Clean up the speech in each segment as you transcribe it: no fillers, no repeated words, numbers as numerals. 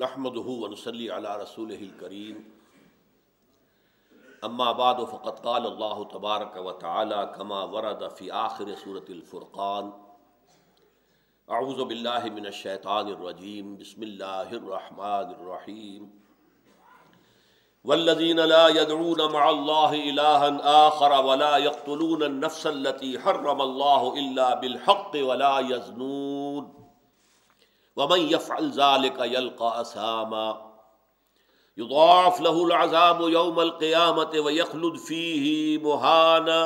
نحمده ونصلي على رسوله الكريم اما بعد فقد قال الله تبارك وتعالى كما ورد في آخر سورة الفرقان اعوذ بالله من الشيطان الرجيم بسم الله الرحمن الرحيم والذين لا يدعون مع الله إلها آخر ولا يقتلون النفس التي حرم الله إلا بالحق ولا يزنون ومن يفعل ذلك يلقى أثاما يضاعف له العذاب يوم القيامة ويخلد فيه مهانا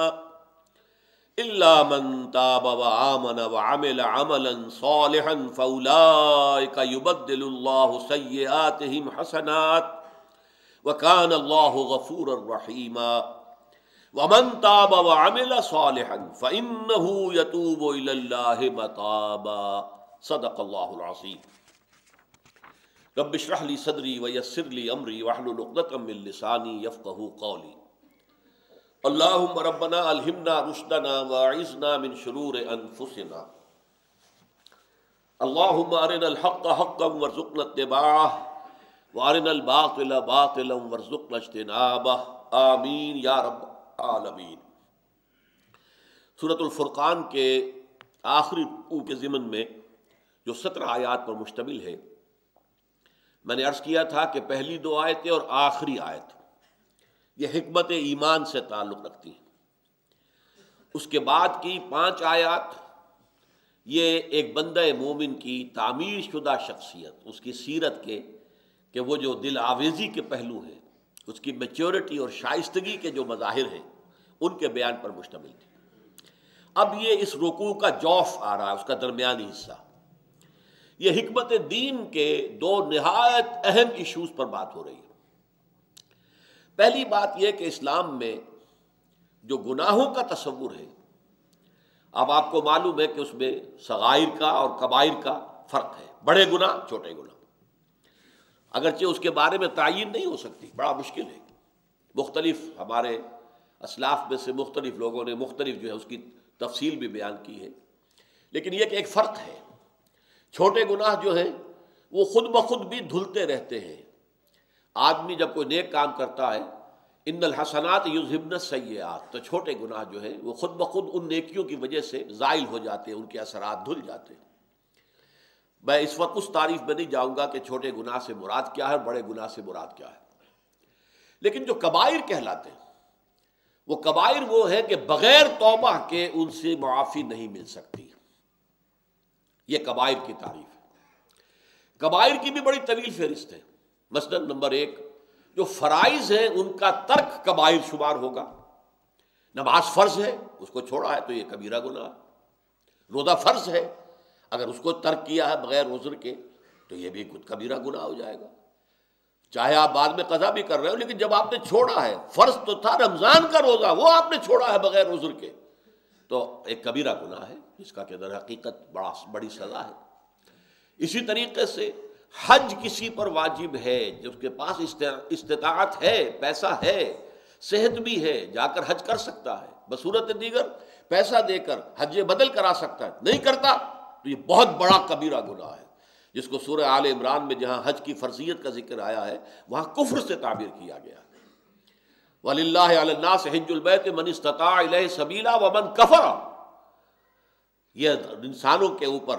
إلا من تاب وآمن وعمل عملا صالحا فأولئك يبدل الله سيئاتهم حسنات وكان الله غفورا رحيما ومن تاب وعمل صالحا فإنه يتوب إلى الله متابا صدق اللہ العظیم۔ رب اشرح لی صدری ویسر لی امری واحلل عقدۃ من لسانی یفقہوا قولی۔ اللہم ربنا الہمنا رشدنا واعذنا من شرور انفسنا۔ اللہم ارنا الحق حقا وارزقنا اتباعہ وارنا الباطل باطلا وارزقنا اجتنابہ، آمین یا رب العالمین۔ سورۃ الفرقان کے آخری رکوع کے ضمن میں جو 17 آیات پر مشتمل ہے، میں نے عرض کیا تھا کہ پہلی 2 آیتیں اور آخری آیت یہ حکمت ایمان سے تعلق رکھتی ہیں۔ اس کے بعد کی 5 آیات یہ ایک بندہ مومن کی تعمیر شدہ شخصیت، اس کی سیرت کے کہ وہ جو دل آویزی کے پہلو ہیں، اس کی میچورٹی اور شائستگی کے جو مظاہر ہیں، ان کے بیان پر مشتمل تھی۔ اب یہ اس رکوع کا جوف آ رہا ہے، اس کا درمیانی حصہ۔ یہ حکمت دین کے 2 نہایت اہم ایشوز پر بات ہو رہی ہے۔ پہلی بات یہ کہ اسلام میں جو گناہوں کا تصور ہے، اب آپ کو معلوم ہے کہ اس میں صغائر کا اور کبائر کا فرق ہے، بڑے گناہ چھوٹے گناہ، اگرچہ اس کے بارے میں تعین نہیں ہو سکتی، بڑا مشکل ہے۔ مختلف ہمارے اسلاف میں سے مختلف لوگوں نے مختلف جو ہے اس کی تفصیل بھی بیان کی ہے، لیکن یہ کہ ایک فرق ہے۔ چھوٹے گناہ جو ہیں وہ خود بخود بھی دھلتے رہتے ہیں۔ آدمی جب کوئی نیک کام کرتا ہے، ان الحسنات یذہبن السیئات، تو چھوٹے گناہ جو ہیں وہ خود بخود ان نیکیوں کی وجہ سے زائل ہو جاتے ہیں، ان کے اثرات دھل جاتے ہیں۔ میں اس وقت اس تعریف میں نہیں جاؤں گا کہ چھوٹے گناہ سے مراد کیا ہے اور بڑے گناہ سے مراد کیا ہے، لیکن جو کبائر کہلاتے ہیں وہ کبائر وہ ہے کہ بغیر توبہ کے ان سے معافی نہیں مل سکتی۔ یہ کبائر کی تعریف ہے۔ کبائر کی بھی بڑی طویل فہرست ہے۔ مثلا نمبر 1 جو فرائض ہیں ان کا ترک کبائر شمار ہوگا۔ نماز فرض ہے، اس کو چھوڑا ہے تو یہ کبیرہ گناہ ہے۔ روزہ فرض ہے، اگر اس کو ترک کیا ہے بغیر عذر کے تو یہ بھی کچھ کبیرہ گناہ ہو جائے گا، چاہے آپ بعد میں قضا بھی کر رہے ہو، لیکن جب آپ نے چھوڑا ہے، فرض تو تھا رمضان کا روزہ، وہ آپ نے چھوڑا ہے بغیر عذر کے، تو ایک کبیرہ گناہ ہے جس کا کہ در حقیقت بڑی سزا ہے۔ اسی طریقے سے حج کسی پر واجب ہے، جس کے پاس استطاعت ہے، پیسہ ہے، صحت بھی ہے، جا کر حج کر سکتا ہے، بصورت دیگر پیسہ دے کر حج بدل کرا سکتا ہے، نہیں کرتا تو یہ بہت بڑا کبیرہ گناہ ہے، جس کو سورہ آل عمران میں جہاں حج کی فرضیت کا ذکر آیا ہے وہاں کفر سے تعبیر کیا گیا ہے۔ وَلِلَّهِ عَلَى النَّاسِ حِجُّ الْبَيْتِ مَنِ اسْتَطَاعَ إِلَيْهِ سَبِيلًا وَمَنْ كَفَرَ، یہ انسانوں کے اوپر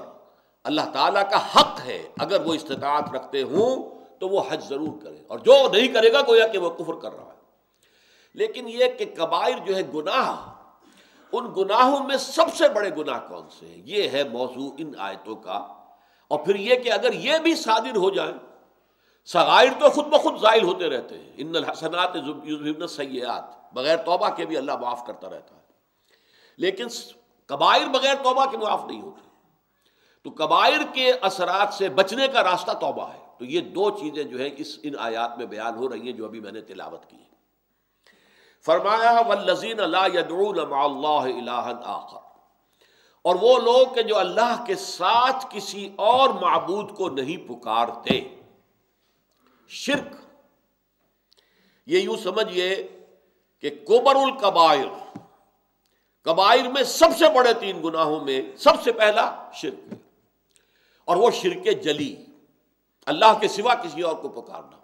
اللہ تعالیٰ کا حق ہے، اگر وہ استطاعت رکھتے ہوں تو وہ حج ضرور کرے، اور جو نہیں کرے گا گویا کہ وہ کفر کر رہا ہے۔ لیکن یہ کہ کبائر جو ہے گناہ، ان گناہوں میں سب سے بڑے گناہ کون سے ہیں، یہ ہے موضوع ان آیتوں کا۔ اور پھر یہ کہ اگر یہ بھی صادر ہو جائیں، صغائر تو خود بخود زائل ہوتے رہتے ہیں، ان الحسنات یذہبن السیئات، بغیر توبہ کے بھی اللہ معاف کرتا رہتا ہے، لیکن کبائر بغیر توبہ کے معاف نہیں ہوتے، تو کبائر کے اثرات سے بچنے کا راستہ توبہ ہے۔ تو یہ 2 چیزیں جو ہیں ان آیات میں بیان ہو رہی ہیں جو ابھی میں نے تلاوت کی ہے۔ فرمایا والذین لا یدعون مع اللہ الہا آخر، اور وہ لوگ کہ جو اللہ کے ساتھ کسی اور معبود کو نہیں پکارتے۔ شرک، یہ یوں سمجھئے کہ کبر الکبائر، کبائر میں سب سے بڑے 3 گناہوں میں سب سے پہلا شرک ہے، اور وہ شرک جلی، اللہ کے سوا کسی اور کو پکارنا،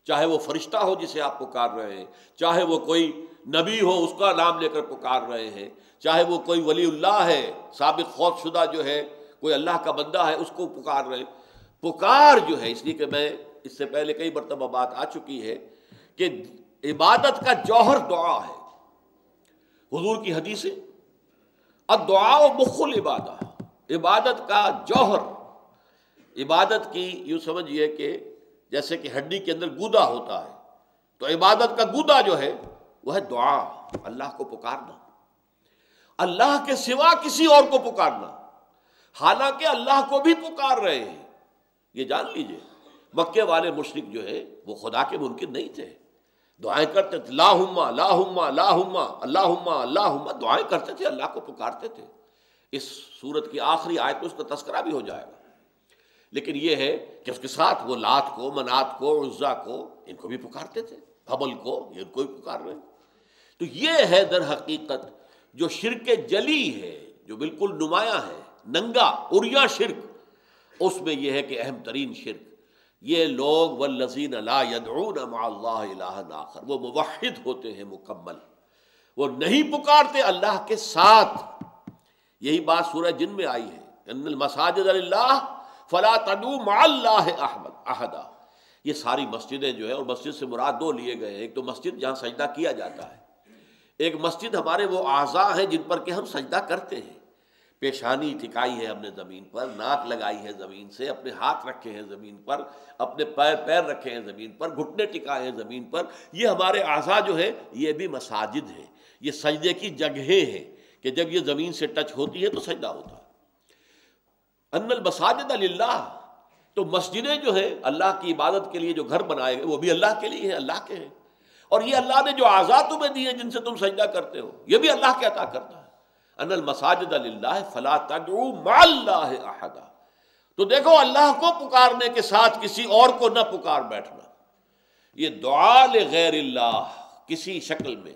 چاہے وہ فرشتہ ہو جسے آپ پکار رہے ہیں، چاہے وہ کوئی نبی ہو اس کا نام لے کر پکار رہے ہیں، چاہے وہ کوئی ولی اللہ ہے سابق فوت شدہ جو ہے، کوئی اللہ کا بندہ ہے اس کو پکار رہے ہیں۔ پکار جو ہے، اس لیے کہ میں اس سے پہلے کئی مرتبہ بات آ چکی ہے کہ عبادت کا جوہر دعا ہے۔ حضور کی حدیث ہے الدعاء مخ العبادہ، عبادت کا جوہر، عبادت کی یوں سمجھیے کہ جیسے کہ ہڈی کے اندر گودا ہوتا ہے، تو عبادت کا گودا جو ہے وہ ہے دعا، اللہ کو پکارنا، اللہ کے سوا کسی اور کو پکارنا، حالانکہ اللہ کو بھی پکار رہے ہیں۔ یہ جان لیجئے مکے والے مشرک جو ہے وہ خدا کے منکر نہیں تھے، دعائیں کرتے تھے، اللہم اللہم اللہم اللہم اللہم، دعائیں کرتے تھے، اللہ کو پکارتے تھے۔ اس سورت کی آخری آیت میں اس کا تذکرہ بھی ہو جائے گا، لیکن یہ ہے کہ اس کے ساتھ وہ لات کو، منات کو، عزا کو، ان کو بھی پکارتے تھے، حبل کو، یہ ان کو بھی پکار رہے ہیں۔ تو یہ ہے در حقیقت جو شرک جلی ہے، جو بالکل نمایاں ہے، ننگا عریاں شرک، اس میں یہ ہے کہ اہم ترین شرک یہ لوگ والذین لا یدعون مع اللہ الہا آخر، وہ موحد ہوتے ہیں مکمل، وہ نہیں پکارتے اللہ کے ساتھ۔ یہی بات سورہ جن میں آئی ہے، ان المساجد للہ فلا تدعوا مع اللہ احدا۔ یہ ساری مسجدیں جو ہے، اور مسجد سے مراد دو لیے گئے ہیں، ایک تو مسجد جہاں سجدہ کیا جاتا ہے، ایک مسجد ہمارے وہ اعضاء ہیں جن پر کہ ہم سجدہ کرتے ہیں، پیشانی ٹکائی ہے ہم نے زمین پر، ناک لگائی ہے زمین سے، اپنے ہاتھ رکھے ہیں زمین پر، اپنے پیر رکھے ہیں زمین پر، گھٹنے ٹکائے ہیں زمین پر، یہ ہمارے اعضاء جو ہے یہ بھی مساجد ہیں، یہ سجدے کی جگہیں ہیں کہ جب یہ زمین سے ٹچ ہوتی ہے تو سجدہ ہوتا ہے۔ ان المساجد للہ، تو مسجدیں جو ہیں اللہ کی عبادت کے لیے جو گھر بنائے گئے وہ بھی اللہ کے لیے ہیں، اللہ کے ہیں، اور یہ اللہ نے جو اعضاء تمہیں دیے جن سے تم سجدہ کرتے ہو یہ بھی اللہ کے عطا کرتا ہے۔ ان المساجد للہ فلا تدعوا مع اللہ احدا، تو دیکھو اللہ کو پکارنے کے ساتھ کسی اور کو نہ پکار بیٹھنا۔ یہ دعا لغیر اللہ کسی شکل میں،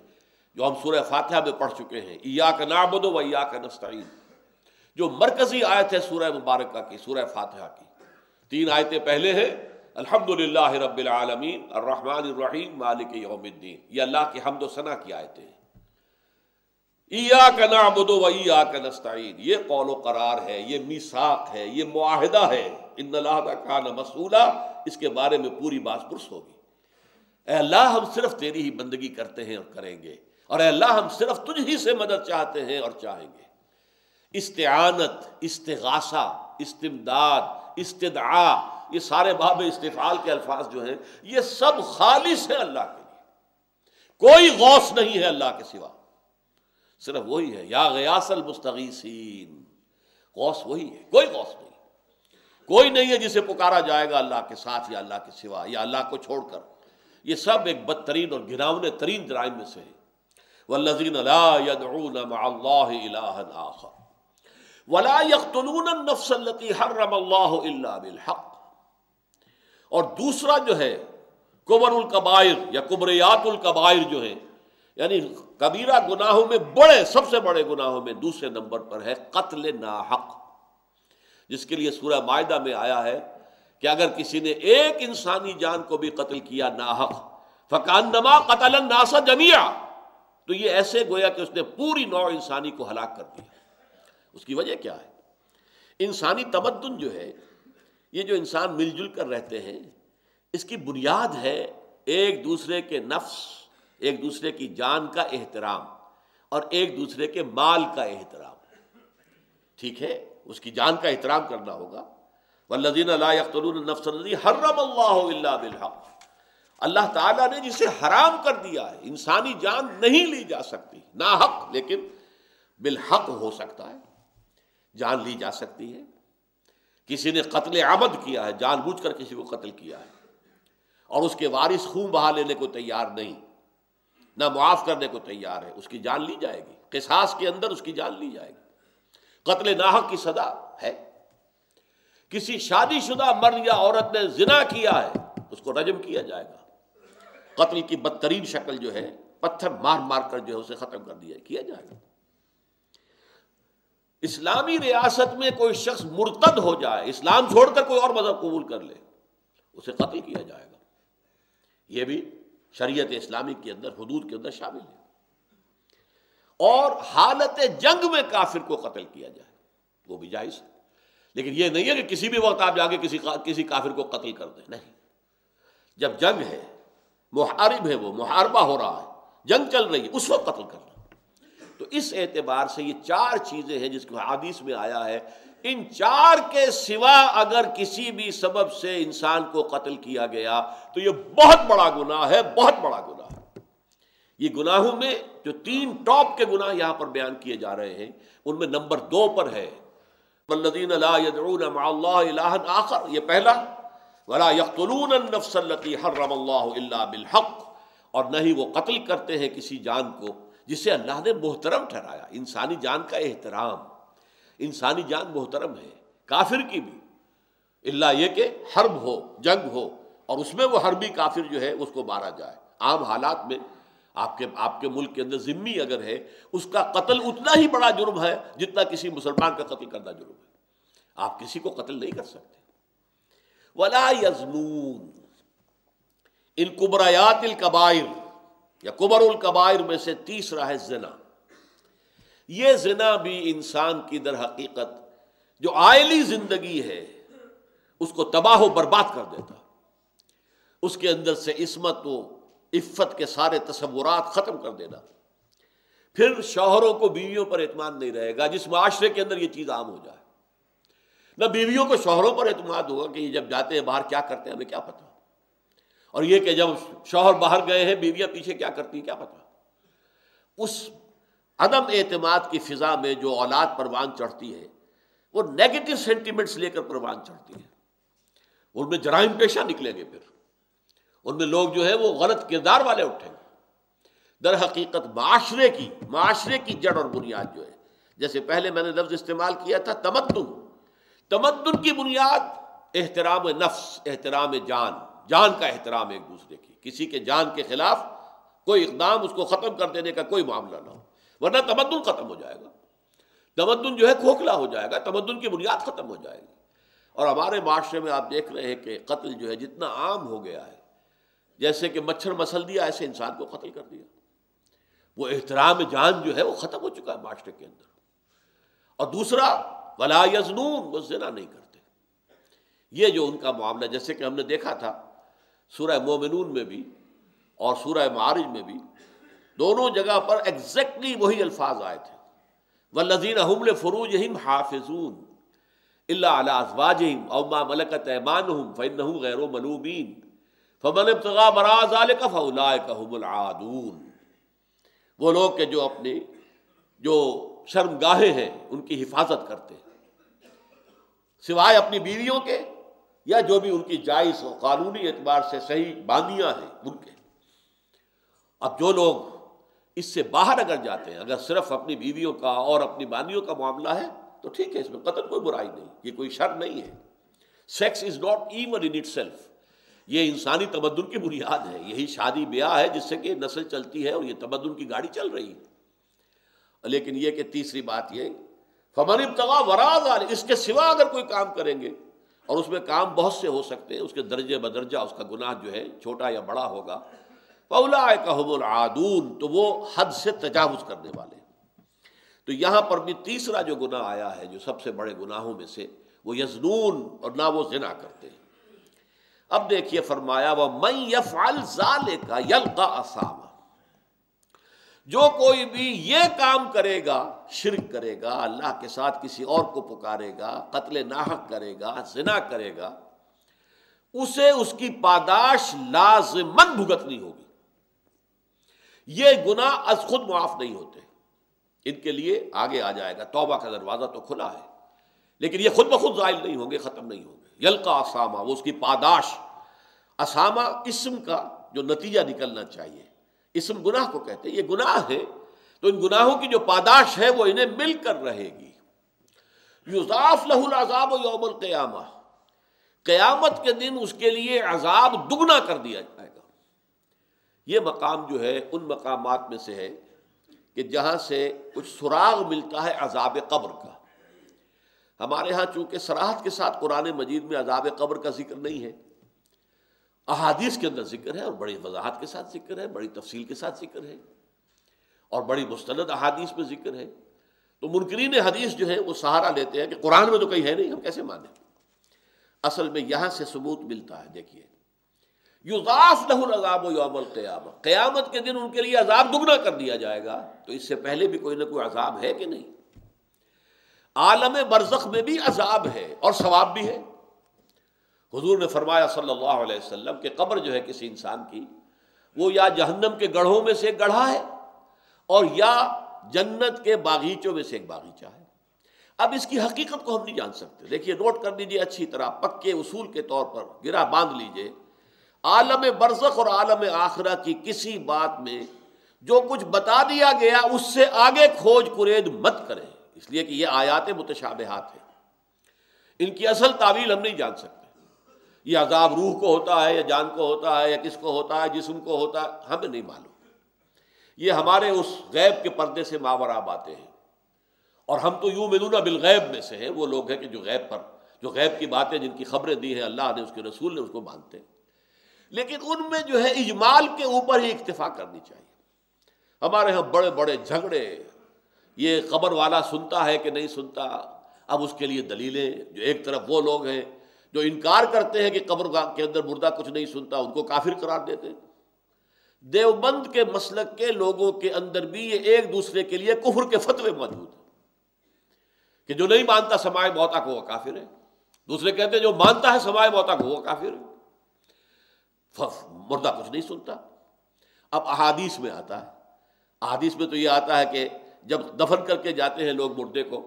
جو ہم سورہ فاتحہ میں پڑھ چکے ہیں، ایاک نعبد و ایاک نستعین، جو مرکزی آیت ہے سورہ مبارکہ کی، سورہ فاتحہ کی 3 آیتیں پہلے ہیں، الحمدللہ رب العالمین الرحمن الرحیم مالک یوم الدین، یہ اللہ کی حمد و ثنا کی آیتیں ہیں۔ ایاک نعبد و ایاک نستعین، یہ قول و قرار ہے، یہ میثاق ہے، یہ معاہدہ ہے، ان العہد کان مسئولا، اس کے بارے میں پوری باز پرس ہوگی۔ اے اللہ ہم صرف تیری ہی بندگی کرتے ہیں اور کریں گے، اور اے اللہ ہم صرف تجھ ہی سے مدد چاہتے ہیں اور چاہیں گے۔ استعانت، استغاثہ، استمداد، استدعاء، یہ سارے باب استفعال کے الفاظ جو ہیں یہ سب خالص ہے اللہ کے لیے، کوئی غوث نہیں ہے اللہ کے سوا، صرف وہی ہے، یا غیاث المستغیثین، غوث وہی ہے، کوئی غوث نہیں، کوئی نہیں ہے جسے پکارا جائے گا اللہ کے ساتھ یا اللہ کے سوا یا اللہ کو چھوڑ کر۔ یہ سب ایک بدترین اور گھناؤنے ترین جرائم میں سے ہے۔ والذین لا يدعون مع اللہ الہا آخر ولا يقتلون النفس التي حرم اللہ الا بالحق، اور دوسرا جو ہے کبر الکبائر یا کبریات الکبائر جو ہے، یعنی کبیرہ گناہوں میں بڑے، سب سے بڑے گناہوں میں دوسرے نمبر پر ہے قتل ناحق، جس کے لیے سورہ مائدہ میں آیا ہے کہ اگر کسی نے ایک انسانی جان کو بھی قتل کیا ناحق فکانما قتل الناس جميعا، تو یہ ایسے گویا کہ اس نے پوری نوع انسانی کو ہلاک کر دیا۔ اس کی وجہ کیا ہے؟ انسانی تمدن جو ہے، یہ جو انسان مل جل کر رہتے ہیں، اس کی بنیاد ہے ایک دوسرے کے نفس، ایک دوسرے کی جان کا احترام اور ایک دوسرے کے مال کا احترام۔ ٹھیک ہے، اس کی جان کا احترام کرنا ہوگا۔ والذین لا یقتلون النفس التي حرم اللہ الا بالحق، اللہ تعالیٰ نے جسے حرام کر دیا ہے، انسانی جان نہیں لی جا سکتی ناحق، لیکن بالحق ہو سکتا ہے، جان لی جا سکتی ہے۔ کسی نے قتل عمد کیا ہے، جان بوجھ کر کسی کو قتل کیا ہے، اور اس کے وارث خون بہا لینے کو تیار نہیں، نہ معاف کرنے کو تیار ہے، اس کی جان لی جائے گی، قصاص کے اندر اس کی جان لی جائے گی۔ قتل ناحق کی سزا ہے۔ کسی شادی شدہ مرد یا عورت نے زنا کیا ہے، اس کو رجم کیا جائے گا۔ قتل کی بدترین شکل جو ہے، پتھر مار مار کر جو ہے اسے ختم کر کیا جائے گا۔ اسلامی ریاست میں کوئی شخص مرتد ہو جائے، اسلام چھوڑ کر کوئی اور مذہب قبول کر لے، اسے قتل کیا جائے گا۔ یہ بھی شریعت اسلامی کے اندر حدود کے اندر شامل ہے۔ اور حالت جنگ میں کافر کو قتل کیا جائے وہ بھی جائز ہے، لیکن یہ نہیں ہے کہ کسی بھی وقت آپ جا کے کسی کافر کو قتل کر دیں، نہیں۔ جب جنگ ہے، محارب ہے، وہ محاربہ ہو رہا ہے، جنگ چل رہی ہے، اس وقت قتل کرنا۔ تو اس اعتبار سے یہ چار چیزیں ہیں جس کو حدیث میں آیا ہے، ان چار کے سوا اگر کسی بھی سبب سے انسان کو قتل کیا گیا تو یہ بہت بڑا گناہ ہے، بہت بڑا گناہ ہے۔ یہ گناہوں میں جو تین ٹاپ کے گناہ یہاں پر بیان کیے جا رہے ہیں ان میں نمبر 2 پر ہے والذین لا يدعون مع اللہ الہا آخر، یہ پہلا، ولا يقتلون النفس التي حرم اللہ الا بالحق، اور نہ ہی وہ قتل کرتے ہیں کسی جان کو جسے اللہ نے محترم ٹھہرایا۔ انسانی جان کا احترام، انسانی جان محترم ہے، کافر کی بھی، الا یہ کہ حرب ہو، جنگ ہو، اور اس میں وہ حربی کافر جو ہے اس کو مارا جائے۔ عام حالات میں آپ کے ملک کے اندر ذمی اگر ہے، اس کا قتل اتنا ہی بڑا جرم ہے جتنا کسی مسلمان کا قتل کرنا جرم ہے۔ آپ کسی کو قتل نہیں کر سکتے۔ ولا یزنون، ان کبریات الکبائر یا کبر الکبائر میں سے تیسرا ہے زنا۔ یہ زنا بھی انسان کی در حقیقت جو عائلی زندگی ہے اس کو تباہ و برباد کر دیتا، اس کے اندر سے عصمت و عفت کے سارے تصورات ختم کر دینا۔ پھر شوہروں کو بیویوں پر اعتماد نہیں رہے گا، جس معاشرے کے اندر یہ چیز عام ہو جائے، نہ بیویوں کو شوہروں پر اعتماد ہوگا کہ یہ جب جاتے ہیں باہر کیا کرتے ہیں ہمیں کیا پتہ، اور یہ کہ جب شوہر باہر گئے ہیں بیویاں پیچھے کیا کرتی ہیں کیا پتہ۔ اس عدم اعتماد کی فضا میں جو اولاد پروان چڑھتی ہے وہ نیگیٹو سینٹیمنٹس لے کر پروان چڑھتی ہے، ان میں جرائم پیشہ نکلیں گے، پھر ان میں لوگ جو ہے وہ غلط کردار والے اٹھیں گے۔ در حقیقت معاشرے کی جڑ اور بنیاد جو ہے، جیسے پہلے میں نے لفظ استعمال کیا تھا تمدن کی بنیاد احترام نفس، احترام جان کا احترام ایک دوسرے کی، کسی کے جان کے خلاف کوئی اقدام، اس کو ختم کر دینے کا کوئی معاملہ نہ ہو، ورنہ تمدن ختم ہو جائے گا، تمدن جو ہے کھوکھلا ہو جائے گا، تمدن کی بنیاد ختم ہو جائے گی۔ اور ہمارے معاشرے میں آپ دیکھ رہے ہیں کہ قتل جو ہے جتنا عام ہو گیا ہے، جیسے کہ مچھر مسل دیا ایسے انسان کو قتل کر دیا، وہ احترام جان جو ہے وہ ختم ہو چکا ہے معاشرے کے اندر۔ اور دوسرا ولا یزنون، وہ زنا نہیں کرتے۔ یہ جو ان کا معاملہ، جیسے کہ ہم نے دیکھا تھا سورہ مومنون میں بھی اور سورہ معارج میں بھی، دونوں جگہ پر ایگزیکٹلی وہی الفاظ آئے تھے، والذین هم لفروجہم حافظون الا علی ازواجہم او ما ملکت ایمانہم فانہم غیر ملومین فمن ابتغى وراء ذلك فاولئک هم العادون۔ وہ لوگ کہ جو اپنی جو شرمگاہیں ہیں ان کی حفاظت کرتے ہیں، سوائے اپنی بیویوں کے یا جو بھی ان کی جائز و قانونی اعتبار سے صحیح باندیاں ہیں ان کے۔ اب جو لوگ اس سے باہر اگر جاتے ہیں، اگر صرف اپنی بیویوں کا اور اپنی باندیوں کا معاملہ ہے تو ٹھیک ہے، اس میں قطعاً کوئی برائی نہیں، یہ کوئی شر نہیں ہے۔ Sex is not even in itself, یہ انسانی تمدن کی بنیاد ہے، یہی شادی بیاہ ہے جس سے کہ نسل چلتی ہے اور یہ تمدن کی گاڑی چل رہی ہے۔ لیکن یہ کہ تیسری بات یہ فمن ابتغى وراء ذلك، اس کے سوا اگر کوئی کام کریں گے، اور اس میں کام بہت سے ہو سکتے ہیں، اس کے درجے بدرجہ اس کا گناہ جو ہے چھوٹا یا بڑا ہوگا، فاولئک هم العادون، تو وہ حد سے تجاوز کرنے والے۔ تو یہاں پر بھی تیسرا جو گناہ آیا ہے جو سب سے بڑے گناہوں میں سے، وہ یزنون، اور نہ وہ زنا کرتے ہیں۔ اب دیکھیے فرمایا وَمَن يَفْعَلْ ذَلِكَ يَلْقَ أَثَامًا، جو کوئی بھی یہ کام کرے گا، شرک کرے گا، اللہ کے ساتھ کسی اور کو پکارے گا، قتل ناحق کرے گا، زنا کرے گا، اسے اس کی پاداش لازماً بھگتنی ہوگی۔ یہ گناہ از خود معاف نہیں ہوتے، ان کے لیے آگے آ جائے گا، توبہ کا دروازہ تو کھلا ہے، لیکن یہ خود بخود زائل نہیں ہوں گے، ختم نہیں ہوں گے۔ یلقا اسامہ، وہ اس کی پاداش، اسامہ اسم کا جو نتیجہ نکلنا چاہیے، اسم گناہ کو کہتے ہیں، یہ گناہ ہے تو ان گناہوں کی جو پاداش ہے وہ انہیں مل کر رہے گی۔ یضاعف لہ العذاب یوم القیامہ، قیامت کے دن اس کے لیے عذاب دگنا کر دیا جائے گا۔ یہ مقام جو ہے ان مقامات میں سے ہے کہ جہاں سے کچھ سراغ ملتا ہے عذاب قبر کا۔ ہمارے ہاں چونکہ صراحت کے ساتھ قرآن مجید میں عذاب قبر کا ذکر نہیں ہے، احادیث کے اندر ذکر ہے اور بڑی وضاحت کے ساتھ ذکر ہے، بڑی تفصیل کے ساتھ ذکر ہے، اور بڑی مستند احادیث میں ذکر ہے۔ تو منکرین حدیث جو ہے وہ سہارا لیتے ہیں کہ قرآن میں تو کہیں ہے نہیں، ہم کیسے مانیں؟ اصل میں یہاں سے ثبوت ملتا ہے۔ دیکھیے، یضاعف لہ العذاب یوم القیامہ، قیامت کے دن ان کے لیے عذاب دگنا کر دیا جائے گا۔ تو اس سے پہلے بھی کوئی نہ کوئی عذاب ہے کہ نہیں؟ عالم برزخ میں بھی عذاب ہے اور ثواب بھی ہے۔ حضور نے فرمایا صلی اللہ علیہ وسلم کہ قبر جو ہے کسی انسان کی، وہ یا جہنم کے گڑھوں میں سے ایک گڑھا ہے اور یا جنت کے باغیچوں میں سے ایک باغیچہ ہے۔ اب اس کی حقیقت کو ہم نہیں جان سکتے۔ دیکھیے، نوٹ کر لیجیے اچھی طرح، پکے اصول کے طور پر گرہ باندھ لیجیے، عالم برزخ اور عالم آخرہ کی کسی بات میں جو کچھ بتا دیا گیا اس سے آگے کھوج کرید مت کریں، اس لیے کہ یہ آیات متشابہات ہیں، ان کی اصل تعویل ہم نہیں جان سکتے۔ یہ عذاب روح کو ہوتا ہے یا جان کو ہوتا ہے یا کس کو ہوتا ہے، جسم کو ہوتا ہے، ہمیں نہیں معلوم۔ یہ ہمارے اس غیب کے پردے سے ماورا باتیں ہیں، اور ہم تو یؤمنون بالغیب میں سے ہیں، وہ لوگ ہیں کہ جو غیب کی باتیں جن کی خبریں دی ہیں اللہ نے، اس کے رسول نے، اس کو مانتے ہیں۔ لیکن ان میں جو ہے اجمال کے اوپر ہی اکتفا کرنی چاہیے۔ ہمارے ہاں بڑے بڑے جھگڑے، یہ قبر والا سنتا ہے کہ نہیں سنتا، اب اس کے لیے دلیلیں، جو ایک طرف وہ لوگ ہیں جو انکار کرتے ہیں کہ قبر کے اندر مردہ کچھ نہیں سنتا، ان کو کافر قرار دیتے ہیں۔ دیوبند کے مسلک کے لوگوں کے اندر بھی یہ ایک دوسرے کے لیے کفر کے فتوے موجود ہیں کہ جو نہیں مانتا سماع موتا کو وہ کافر ہے، دوسرے کہتے ہیں جو مانتا ہے سماع موتا کو وہ کافر ہے، مردہ کچھ نہیں سنتا۔ اب احادیث میں آتا ہے، احادیث میں تو یہ آتا ہے کہ جب دفن کر کے جاتے ہیں لوگ مردے کو،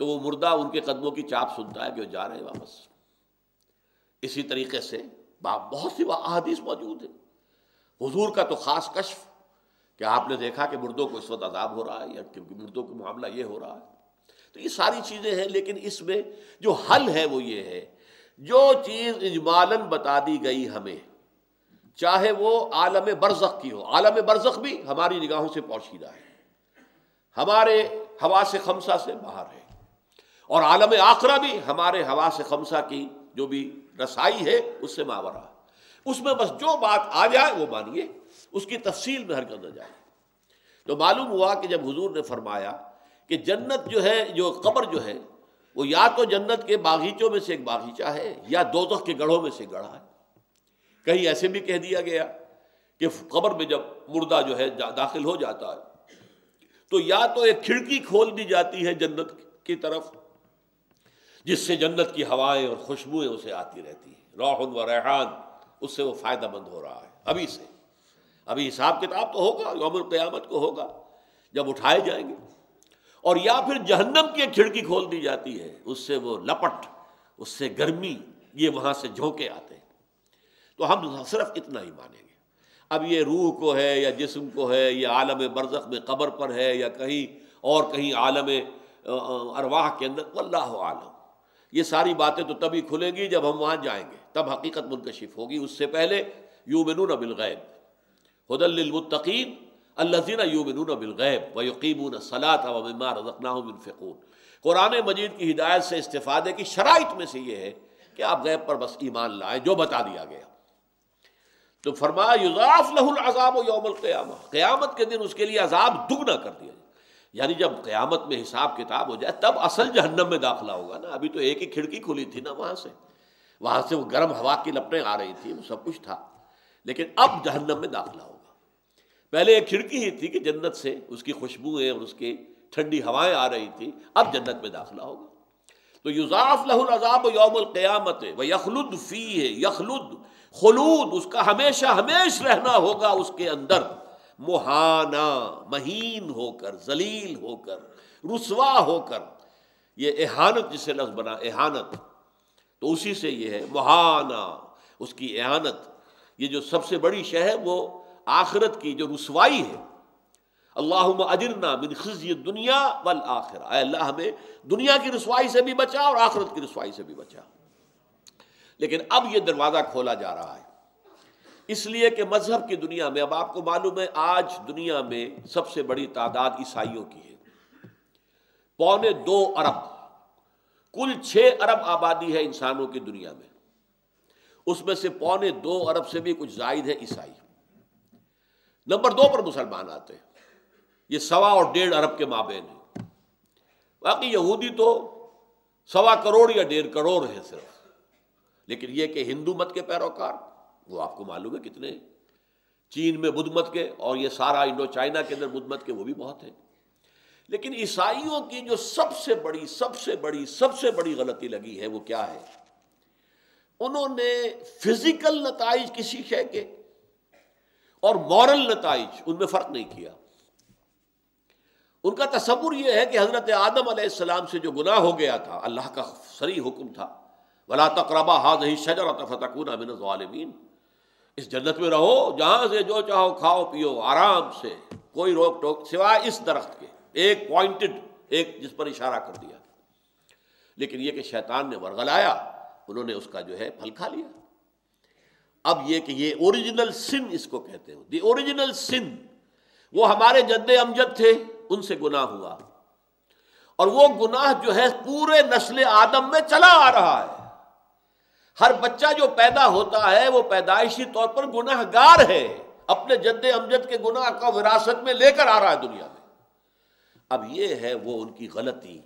تو وہ مردہ ان کے قدموں کی چاپ سنتا ہے کہ وہ جا رہے ہیں واپس۔ اسی طریقے سے بہت سی احادیث موجود ہیں۔ حضور کا تو خاص کشف کہ آپ نے دیکھا کہ مردوں کو اس وقت عذاب ہو رہا ہے، یا کہ مردوں کا معاملہ یہ ہو رہا ہے۔ تو یہ ساری چیزیں ہیں، لیکن اس میں جو حل ہے وہ یہ ہے، جو چیز اجمالاً بتا دی گئی ہمیں، چاہے وہ عالم برزخ کی ہو، عالم برزخ بھی ہماری نگاہوں سے پوشیدہ ہے، ہمارے حواس خمسہ سے باہر ہے، اور عالم آخرہ بھی ہمارے حواس خمسہ کی جو بھی رسائی ہے اس سے ماورا ہے۔ اس میں بس جو بات آ جائے وہ مانیے، اس کی تفصیل میں ہرگز نہ جائے۔ تو معلوم ہوا کہ جب حضور نے فرمایا کہ جنت جو ہے، جو قبر جو ہے، وہ یا تو جنت کے باغیچوں میں سے ایک باغیچہ ہے یا دوزخ کے گڑھوں میں سے گڑھا ہے۔ کہیں ایسے بھی کہہ دیا گیا کہ قبر میں جب مردہ جو ہے داخل ہو جاتا ہے تو یا تو ایک کھڑکی کھول دی جاتی ہے جنت کی طرف، جس سے جنت کی ہوائیں اور خوشبوئیں اسے آتی رہتی ہیں، روح و ریحان، اس سے وہ فائدہ مند ہو رہا ہے ابھی سے۔ ابھی حساب کتاب تو ہوگا، یوم القیامت کو ہوگا جب اٹھائے جائیں گے۔ اور یا پھر جہنم کی ایک کھڑکی کھول دی جاتی ہے، اس سے وہ لپٹ، اس سے گرمی، یہ وہاں سے جھونکے آتے ہیں۔ تو ہم صرف اتنا ہی مانیں گے۔ اب یہ روح کو ہے یا جسم کو ہے، یا عالم برزخ میں قبر پر ہے، یا کہیں اور کہیں عالم ارواح کے اندر، واللہ عالم۔ یہ ساری باتیں تو تبھی کھلیں گی جب ہم وہاں جائیں گے، تب حقیقت منکشف ہوگی۔ اس سے پہلے یؤمنون بالغیب ھدی للمتقین الذین یؤمنون بالغیب ویقیمون الصلاۃ ومما رزقناہم ینفقون۔ قرآن مجید کی ہدایت سے استفادے کی شرائط میں سے یہ ہے کہ آپ غیب پر بس ایمان لائیں جو بتا دیا گیا۔ تو فرمایا یضاعف لہ العذاب یوم القیامہ، قیامت کے دن اس کے لیے عذاب دگنا کر دیا جائے۔ یعنی جب قیامت میں حساب کتاب ہو جائے تب اصل جہنم میں داخلہ ہوگا نا۔ ابھی تو ایک ہی کھڑکی کھلی تھی نا، وہاں سے وہ گرم ہوا کی لپٹیں آ رہی تھی، وہ سب کچھ تھا، لیکن اب جہنم میں داخلہ ہوگا۔ پہلے ایک کھڑکی ہی تھی کہ جنت سے اس کی خوشبوئیں اور اس کی ٹھنڈی ہوائیں آ رہی تھی، اب جنت میں داخلہ ہوگا۔ تو یضاعف لہ العذاب یوم القیامت ویخلد فیہ، یخلد، خلود، اس کا ہمیشہ ہمیش رہنا ہوگا اس کے اندر، مہانا، مہین ہو کر، ذلیل ہو کر، رسوا ہو کر۔ یہ اہانت جسے لفظ بنا، اہانت، تو اسی سے یہ ہے مہانا، اس کی اہانت۔ یہ جو سب سے بڑی شے ہے وہ آخرت کی جو رسوائی ہے۔ اللہم اجرنا من خزی الدنیا والآخرہ، اے اللہ ہمیں دنیا کی رسوائی سے بھی بچا اور آخرت کی رسوائی سے بھی بچا۔ لیکن اب یہ دروازہ کھولا جا رہا ہے، اس لیے کہ مذہب کی دنیا میں، اب آپ کو معلوم ہے آج دنیا میں سب سے بڑی تعداد عیسائیوں کی ہے، 2.25 ارب، کل 6 ارب آبادی ہے انسانوں کی دنیا میں۔ اس میں سے 2.25 ارب سے بھی کچھ زائد ہے عیسائی۔ نمبر 2 پر مسلمان آتے ہیں، یہ 1.25 اور 1.5 ارب کے مابین ہے۔ باقی یہودی تو 1.25 کروڑ یا 1.5 کروڑ ہے صرف، لیکن یہ کہ ہندو مت کے پیروکار وہ آپ کو معلوم ہے کتنے ہیں۔ چین میں بدھ مت کے، اور یہ سارا انڈو چائنا کے اندر بدھ مت کے، وہ بھی بہت ہیں۔ لیکن عیسائیوں کی جو سب سے بڑی غلطی لگی ہے وہ کیا ہے؟ انہوں نے فزیکل نتائج کسی شے کے اور مورل نتائج ان میں فرق نہیں کیا۔ ان کا تصور یہ ہے کہ حضرت آدم علیہ السلام سے جو گناہ ہو گیا تھا، اللہ کا صریح حکم تھا وَلَا تَقْرَبَا هَٰذِهِ الشَّجَرَةَ فَتَكُونَا مِنَ الظَّالِمِينَ، اس جنت میں رہو جہاں سے جو چاہو کھاؤ پیو آرام سے، کوئی روک ٹوک سوائے اس درخت کے، ایک پوائنٹڈ، ایک جس پر اشارہ کر دیا۔ لیکن یہ کہ شیطان نے ورغلایا، انہوں نے اس کا جو ہے پھل کھا لیا۔ اب یہ کہ یہ اوریجنل سن اس کو کہتے ہیں، دی اوریجنل سن، وہ ہمارے جد امجد تھے، ان سے گناہ ہوا، اور وہ گناہ جو ہے پورے نسل آدم میں چلا آ رہا ہے۔ ہر بچہ جو پیدا ہوتا ہے وہ پیدائشی طور پر گناہ گار ہے، اپنے جد امجد کے گناہ کا وراثت میں لے کر آ رہا ہے دنیا میں۔ اب یہ ہے وہ ان کی غلطی،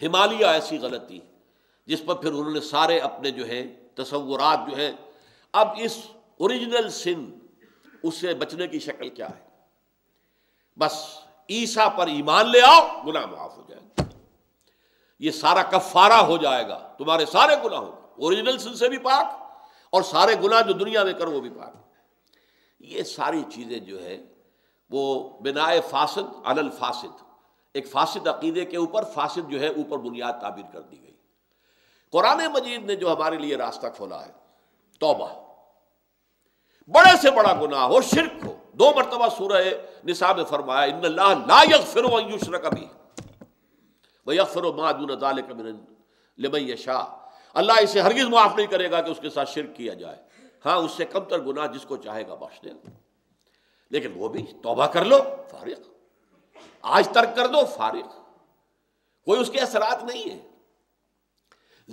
ہمالیہ ایسی غلطی جس پر پھر انہوں نے سارے اپنے جو ہے تصورات جو ہے، اب اس اوریجنل سن، اس سے بچنے کی شکل کیا ہے؟ بس عیسیٰ پر ایمان لے آؤ، گناہ معاف ہو جائے گا، یہ سارا کفارہ ہو جائے گا تمہارے سارے گناہوں کا، اوریجنل سن سے بھی پاک، اور سارے گناہ جو دنیا میں کرو وہ بھی پاک۔ یہ ساری چیزیں جو ہے وہ بنائے فاسد علی الفاسد، ایک فاسد عقیدے کے اوپر فاسد جو ہے اوپر بنیاد تعبیر کر دی گئی۔ قرآن مجید نے جو ہمارے لیے راستہ کھولا ہے، توبہ، بڑے سے بڑا گناہ ہو، شرک ہو، 2 مرتبہ سورہ نساء میں فرمایا ان اللہ لا یغفر ان یشرک بہ ویغفر ما دون ذلک لمن یشاء، اللہ اسے ہرگز معاف نہیں کرے گا کہ اس کے ساتھ شرک کیا جائے، ہاں اس سے کم تر گناہ جس کو چاہے گا بخش دے گا، لیکن وہ بھی توبہ کر لو فارغ، آج ترک کر دو فارغ، کوئی اس کے اثرات نہیں ہے۔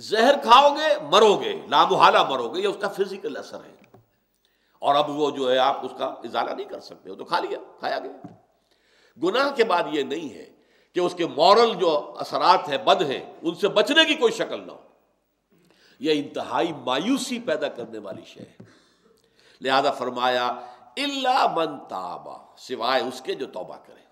زہر کھاؤ گے مرو گے، لامحالہ مرو گے، یہ اس کا فزیکل اثر ہے، اور اب وہ جو ہے آپ اس کا ازالہ نہیں کر سکتے، وہ تو کھا لیا، کھایا گیا۔ گناہ کے بعد یہ نہیں ہے کہ اس کے مورل جو اثرات ہیں بد ہیں، ان سے بچنے کی کوئی شکل نہ ہو، یہ انتہائی مایوسی پیدا کرنے والی شے ہے۔ لہذا فرمایا الا من تاب، سوائے اس کے جو توبہ کرے۔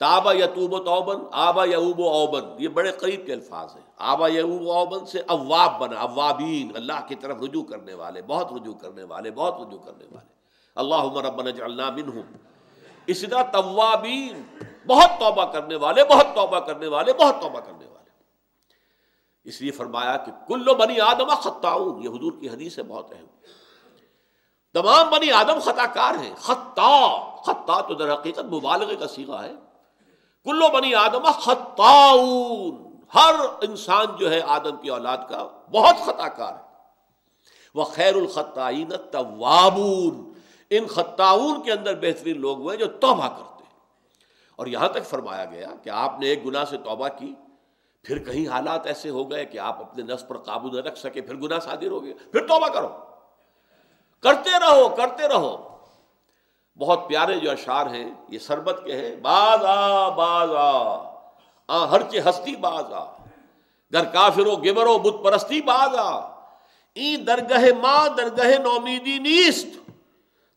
تابا یتوب توبن، آبا یعوب اوبن، یہ بڑے قریب کے الفاظ ہیں۔ آبا یعوب اوبن سے اواب بنا، اوابین، اللہ کی طرف رجوع کرنے والے، بہت رجوع کرنے والے، بہت رجوع کرنے والے۔ اللہم ربنا اجعلنا منہم، اسی طرح توابین، بہت توبہ کرنے والے، بہت توبہ کرنے والے، بہت توبہ کرنے والے۔ اس لیے فرمایا کہ کل بنی آدم خطاؤن، یہ حضور کی حدیث ہے بہت اہم، تمام بنی آدم خطا کار ہیں۔ خطا تو در حقیقت مبالغے کا صیغہ ہے۔ کلو بنی آدم خطاؤن، ہر انسان جو ہے آدم کی اولاد کا بہت خطا کار ہے۔ وخیر الخطائین التوابون، ان خطاؤن کے اندر بہترین لوگ ہوئے جو توبہ کرتے ہیں۔ اور یہاں تک فرمایا گیا کہ آپ نے ایک گناہ سے توبہ کی، پھر کہیں حالات ایسے ہو گئے کہ آپ اپنے نفس پر قابو نہ رکھ سکے، پھر گناہ صادر ہو گیا، پھر توبہ کرو، کرتے رہو کرتے رہو۔ بہت پیارے جو اشعار ہیں یہ سربت کے ہیں، باز آ ہر چے ہستی باز آ، گر کافر و گبر و بت پرستی باز آ، این درگہ ماں درگہ نومیدی نیست،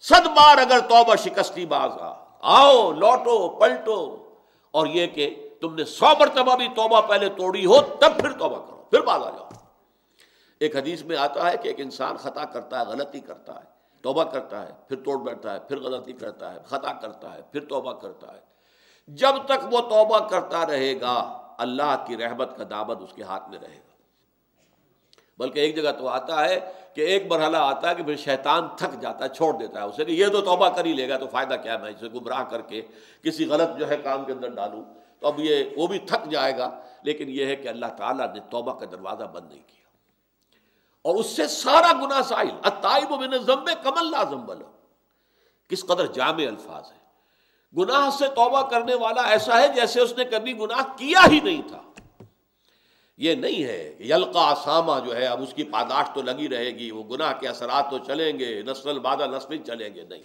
100 بار اگر توبہ شکستی باز آ، آؤ لوٹو پلٹو، اور یہ کہ تم نے 100 مرتبہ بھی توبہ پہلے توڑی ہو تب پھر توبہ کرو، پھر باز آ جاؤ۔ ایک حدیث میں آتا ہے کہ ایک انسان خطا کرتا ہے، غلطی کرتا ہے، توبہ کرتا ہے، پھر توڑ بیٹھتا ہے، پھر غلطی کرتا ہے، خطا کرتا ہے، پھر توبہ کرتا ہے، جب تک وہ توبہ کرتا رہے گا اللہ کی رحمت کا دامن اس کے ہاتھ میں رہے گا۔ بلکہ ایک جگہ تو آتا ہے کہ ایک مرحلہ آتا ہے کہ پھر شیطان تھک جاتا ہے، چھوڑ دیتا ہے اسے کہ یہ تو توبہ کر ہی لے گا، تو فائدہ کیا ہے میں اسے گمراہ کر کے کسی غلط جو ہے کام کے اندر ڈالوں، تو اب یہ وہ بھی تھک جائے گا۔ لیکن یہ ہے کہ اللہ تعالیٰ نے توبہ کا دروازہ بند نہیں کیا، اور اس سے سارا گناہ سائل، التائب من الذنب کمن لا ذنب لہ، کس قدر جامع الفاظ ہے۔ گناہ سے توبہ کرنے والا ایسا ہے جیسے اس نے کبھی گناہ کیا ہی نہیں تھا۔ یہ نہیں ہے یلقا اسامہ جو ہے اب اس کی پاداش تو لگی رہے گی، وہ گناہ کے اثرات تو چلیں گے، نسل بعد نسل چلیں گے، نہیں،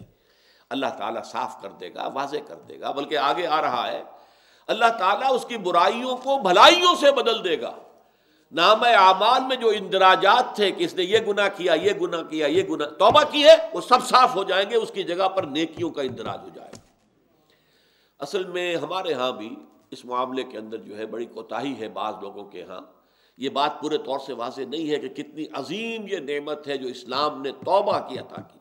اللہ تعالیٰ صاف کر دے گا، واضح کر دے گا، بلکہ آگے آ رہا ہے اللہ تعالیٰ اس کی برائیوں کو بھلائیوں سے بدل دے گا۔ نامہ اعمال میں جو اندراجات تھے کہ اس نے یہ گناہ کیا، یہ گناہ کیا، یہ گناہ توبہ کی ہے، وہ سب صاف ہو جائیں گے، اس کی جگہ پر نیکیوں کا اندراج ہو جائے گا۔ اصل میں ہمارے ہاں بھی اس معاملے کے اندر جو ہے بڑی کوتاہی ہے بعض لوگوں کے ہاں، یہ بات پورے طور سے واضح نہیں ہے کہ کتنی عظیم یہ نعمت ہے جو اسلام نے توبہ کی عطا کی۔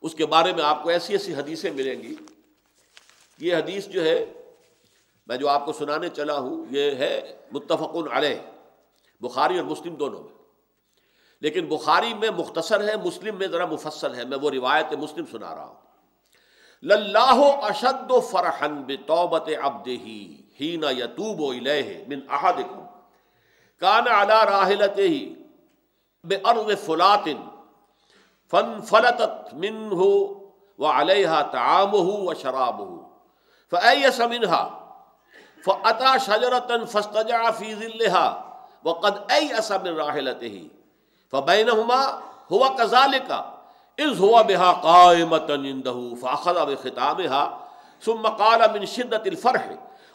اس کے بارے میں آپ کو ایسی ایسی حدیثیں ملیں گی۔ یہ حدیث جو ہے میں جو آپ کو سنانے چلا ہوں یہ ہے متفق علیہ، بخاری اور مسلم دونوں میں، لیکن بخاری میں مختصر ہے، مسلم میں ذرا مفصل ہے، میں وہ روایت مسلم سنا رہا ہوں۔ للہ اشد فرحا بتوبۃ عبدہ حین یتوب الیہ من احدکم کان علی راحلتہ بارض فلات فانفلتت منہ وعلیہا طعامہ وشرابہ فأیس منها فأتى شجرة فاستجع في ظلها وقد أيأس من راحلته فبينهما هو كذلك إذ هو بها قائمة عنده فأخذ بختامها ثم قال من شدة الفرح